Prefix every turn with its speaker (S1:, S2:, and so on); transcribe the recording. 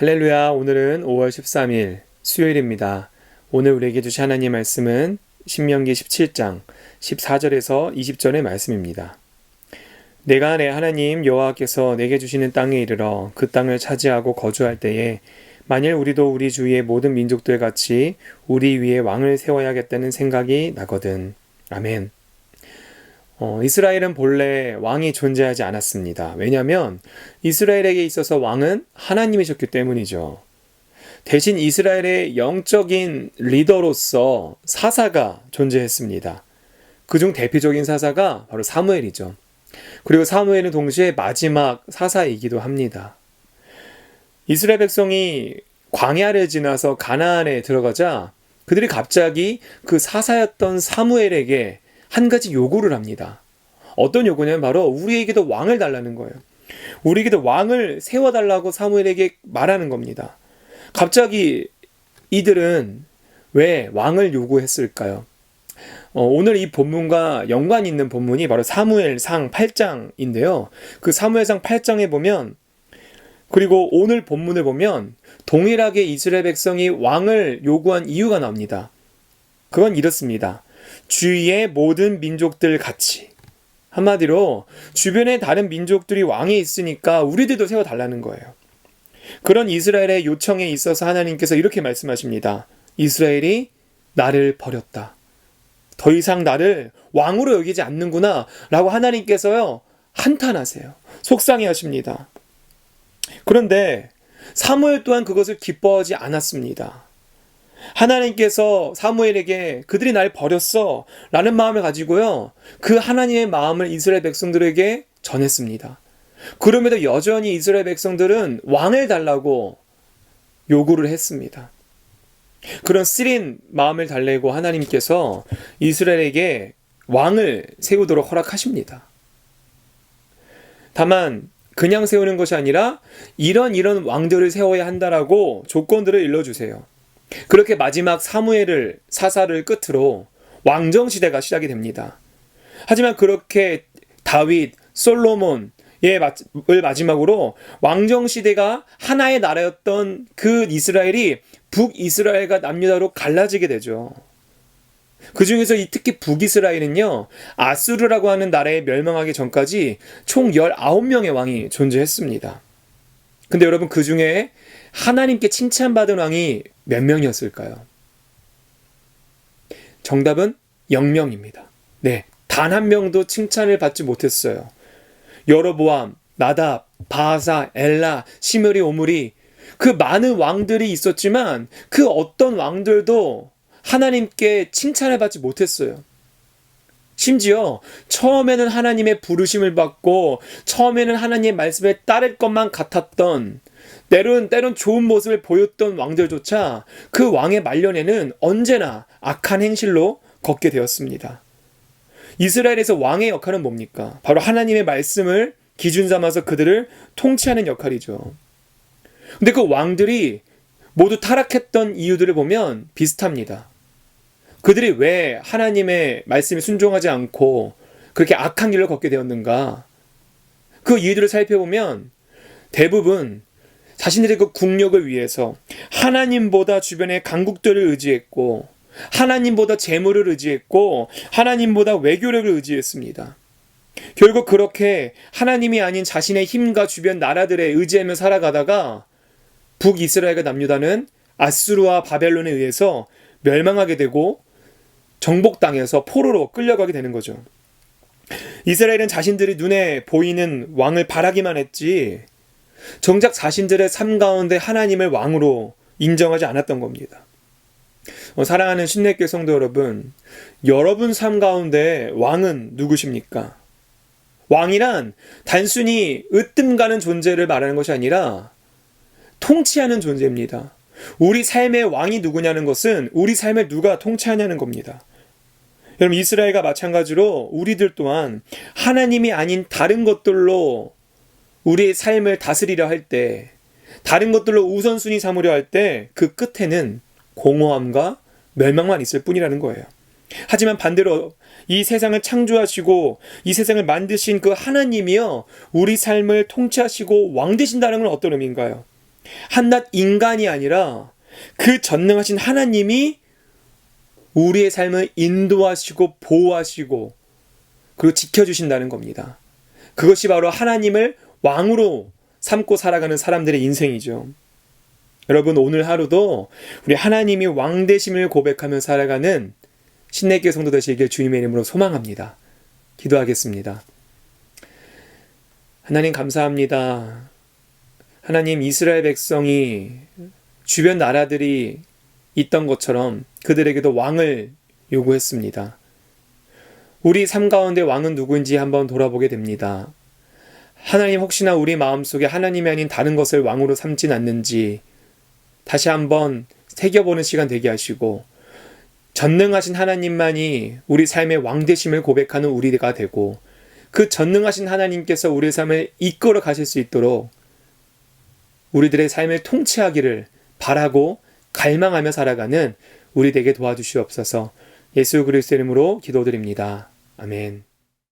S1: 할렐루야. 오늘은 5월 13일 수요일입니다. 오늘 우리에게 주신 하나님 말씀은 신명기 17장 14절에서 20절의 말씀입니다. 내가 내 하나님 여호와께서 내게 주시는 땅에 이르러 그 땅을 차지하고 거주할 때에 만일 우리도 우리 주위의 모든 민족들 같이 우리 위에 왕을 세워야겠다는 생각이 나거든. 아멘. 이스라엘은 본래 왕이 존재하지 않았습니다. 왜냐하면 이스라엘에게 있어서 왕은 하나님이셨기 때문이죠. 대신 이스라엘의 영적인 리더로서 사사가 존재했습니다. 그중 대표적인 사사가 바로 사무엘이죠. 그리고 사무엘은 동시에 마지막 사사이기도 합니다. 이스라엘 백성이 광야를 지나서 가나안에 들어가자 그들이 갑자기 그 사사였던 사무엘에게 한 가지 요구를 합니다. 어떤 요구냐면 바로 우리에게도 왕을 달라는 거예요. 우리에게도 왕을 세워달라고 사무엘에게 말하는 겁니다. 갑자기 이들은 왜 왕을 요구했을까요? 오늘 이 본문과 연관 있는 본문이 바로 사무엘상 8장인데요. 그 사무엘상 8장에 보면 그리고 오늘 본문을 보면 동일하게 이스라엘 백성이 왕을 요구한 이유가 나옵니다. 그건 이렇습니다. 주위의 모든 민족들 같이. 한마디로 주변에 다른 민족들이 왕이 있으니까 우리들도 세워달라는 거예요. 그런 이스라엘의 요청에 있어서 하나님께서 이렇게 말씀하십니다. 이스라엘이 나를 버렸다. 더 이상 나를 왕으로 여기지 않는구나 라고 하나님께서요 한탄하세요. 속상해 하십니다. 그런데 사무엘 또한 그것을 기뻐하지 않았습니다. 하나님께서 사무엘에게 그들이 날 버렸어 라는 마음을 가지고요 그 하나님의 마음을 이스라엘 백성들에게 전했습니다. 그럼에도 여전히 이스라엘 백성들은 왕을 달라고 요구를 했습니다. 그런 쓰린 마음을 달래고 하나님께서 이스라엘에게 왕을 세우도록 허락하십니다. 다만 그냥 세우는 것이 아니라 이런 왕들을 세워야 한다라고 조건들을 일러주세요. 그렇게 마지막 사사를 끝으로 왕정시대가 시작이 됩니다. 하지만 그렇게 다윗, 솔로몬을 마지막으로 왕정시대가 하나의 나라였던 그 이스라엘이 북이스라엘과 남유다로 갈라지게 되죠. 그 중에서 특히 북이스라엘은요 아수르라고 하는 나라에 멸망하기 전까지 총 19명의 왕이 존재했습니다. 근데 여러분 그 중에 하나님께 칭찬받은 왕이 몇 명이었을까요? 정답은 0명입니다. 네, 단 한 명도 칭찬을 받지 못했어요. 여로보암, 나답, 바하사, 엘라, 시므리, 오므리 그 많은 왕들이 있었지만 그 어떤 왕들도 하나님께 칭찬을 받지 못했어요. 심지어 처음에는 하나님의 부르심을 받고 처음에는 하나님의 말씀에 따를 것만 같았던 때론 좋은 모습을 보였던 왕들조차 그 왕의 말년에는 언제나 악한 행실로 걷게 되었습니다. 이스라엘에서 왕의 역할은 뭡니까? 바로 하나님의 말씀을 기준 삼아서 그들을 통치하는 역할이죠. 근데 그 왕들이 모두 타락했던 이유들을 보면 비슷합니다. 그들이 왜 하나님의 말씀에 순종하지 않고 그렇게 악한 길로 걷게 되었는가? 그 이유들을 살펴보면 대부분 자신들의 그 국력을 위해서 하나님보다 주변의 강국들을 의지했고 하나님보다 재물을 의지했고 하나님보다 외교력을 의지했습니다. 결국 그렇게 하나님이 아닌 자신의 힘과 주변 나라들에 의지하며 살아가다가 북이스라엘과 남유다는 아수르와 바벨론에 의해서 멸망하게 되고 정복당해서 포로로 끌려가게 되는 거죠. 이스라엘은 자신들이 눈에 보이는 왕을 바라기만 했지 정작 자신들의 삶 가운데 하나님을 왕으로 인정하지 않았던 겁니다. 사랑하는 신내교회 성도 여러분 삶 가운데 왕은 누구십니까? 왕이란 단순히 으뜸 가는 존재를 말하는 것이 아니라 통치하는 존재입니다. 우리 삶의 왕이 누구냐는 것은 우리 삶을 누가 통치하냐는 겁니다. 여러분 이스라엘과 마찬가지로 우리들 또한 하나님이 아닌 다른 것들로 우리의 삶을 다스리려 할 때 다른 것들로 우선순위 삼으려 할 때 그 끝에는 공허함과 멸망만 있을 뿐이라는 거예요. 하지만 반대로 이 세상을 창조하시고 이 세상을 만드신 그 하나님이요 우리 삶을 통치하시고 왕 되신다는 건 어떤 의미인가요? 한낱 인간이 아니라 그 전능하신 하나님이 우리의 삶을 인도하시고 보호하시고 그리고 지켜주신다는 겁니다. 그것이 바로 하나님을 왕으로 삼고 살아가는 사람들의 인생이죠. 여러분, 오늘 하루도 우리 하나님이 왕 되심을 고백하며 살아가는 신내교회 성도 되시길 주님의 이름으로 소망합니다. 기도하겠습니다. 하나님 감사합니다. 하나님, 이스라엘 백성이 주변 나라들이 있던 것처럼 그들에게도 왕을 요구했습니다. 우리 삶 가운데 왕은 누구인지 한번 돌아보게 됩니다. 하나님, 혹시나 우리 마음속에 하나님이 아닌 다른 것을 왕으로 삼진 않는지 다시 한번 새겨보는 시간 되게 하시고, 전능하신 하나님만이 우리 삶의 왕 되심을 고백하는 우리가 되고, 그 전능하신 하나님께서 우리의 삶을 이끌어 가실 수 있도록 우리들의 삶을 통치하기를 바라고 갈망하며 살아가는 우리 되게 도와주시옵소서. 예수 그리스도의 이름으로 기도드립니다. 아멘.